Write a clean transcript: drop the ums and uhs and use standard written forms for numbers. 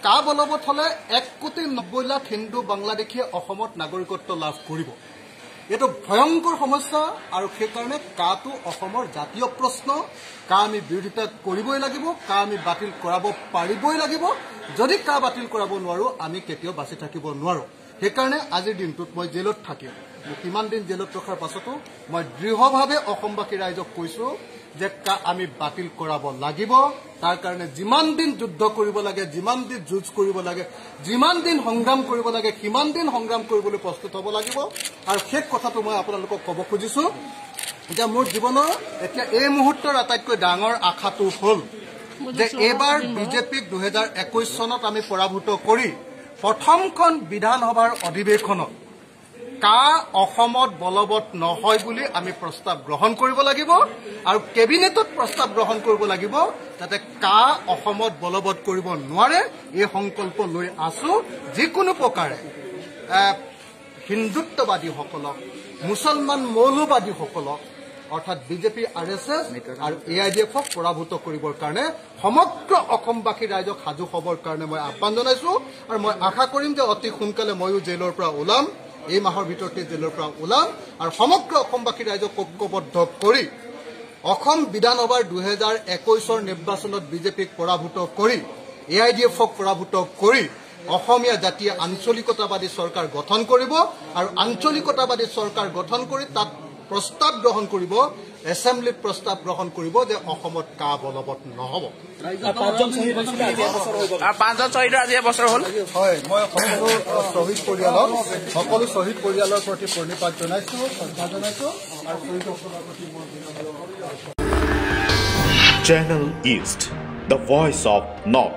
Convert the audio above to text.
কা বলবৎ হলে 1,90,00,000 হিন্দু বাংলাদেশীয়ে অসমত নাগৰিকত্ব লাভ কৰিব এটো ভয়ংকৰ সমস্যা আৰু সেই কাৰণে কাটো অসমৰ জাতীয় প্ৰশ্ন কা আমি বিৰোধিতা কৰিবই লাগিব কা আমি বাতিল কৰাব পাৰিবই লাগিব যদি কা বাতিল কৰাব নোৱাৰো আমি কেতিয়াও বাচি থাকিব নোৱাৰো সেই কাৰণে আজিৰ দিনটোত মই জেলত থাকিম কিমান দিন জেলত ৰখাৰ পাছতো মই দৃঢ়ভাৱে অসমবাসী ৰাইজক কৈছো যে কা আমি বাতিল কৰাব লাগিব তাৰ কাৰণে যিমান দিন যুদ্ধ কৰিব লাগে যিমান দিন যুঁজ কৰিব লাগে যিমান দিন সংগ্ৰাম কৰিব লাগে কিমান দিন সংগ্ৰাম কৰিবলৈ প্ৰস্তুত হ'ব লাগিব আৰু সেই কথাটো মই আপোনালোকক ক'ব খুজিছো যে মোৰ জীৱনৰ এতিয়া এই মুহূৰ্তৰ আটাইতকৈ ডাঙৰ আশাটো হ'ল যে এবাৰ বিজেপিক 2021 চনত আমি পৰাভূত কৰি প্ৰথমখন বিধানসভাৰ অধিৱেশনত কা অসমত বলবৎ নহয় বুলি আমি প্ৰস্তাৱ গ্ৰহণ কৰিব লাগিব আৰু কেবিনেটত প্ৰস্তাৱ গ্ৰহণ কৰিব লাগিব যাতে কা অসমত বলবৎ কৰিব নোৱাৰে এই সংকল্প লৈ আছো যিকোনো প্ৰকাৰে হিন্দুত্ববাদীসকলক মুছলমান মৌলবাদীসকলক অৰ্থাৎ বিজেপি আৰএছএছ আৰু এআইডিএফক পৰাভূত কৰিবৰ কাৰণে সমগ্ৰ অসমবাসী ৰাইজক সাজু হ'বৰ কাৰণে মই আহ্বান জনাইছো আৰু মই আশা কৰিম যে অতি সোনকালে ময়ো জেলৰ পৰা ওলাম এই মাহৰ ভিতৰতে জেলৰ পৰা ওলাম আৰু সমগ্ৰ অসমবাসী ৰাইজক ঐক্যবদ্ধ কৰি অসম বিধানসভাৰ 2021 নিৰ্বাচনত বিজেপিক পৰাভূত কৰি এআইডিএফক পৰাভূত কৰি অসমীয়া জাতীয় আঞ্চলিকতাবাদী চৰকাৰ গঠন কৰিব আৰু আঞ্চলিকতাবাদী চৰকাৰ গঠন কৰি তাত প্ৰস্তাৱ গ্ৰহণ কৰিব এছেম্বলিত প্ৰস্তাৱ গ্ৰহণ কৰিব যে অসমত কা বলবৎ নহব পাঁচজন শহীদৰ আজি এবছৰ হ'ল হয় মই সকলো শহীদ পৰিয়ালৰ প্ৰতি প্ৰণিপাত জনাইছো শ্ৰদ্ধা জনাইছো আৰু শহীদসকলৰ প্ৰতি মই Channel East, the voice of North.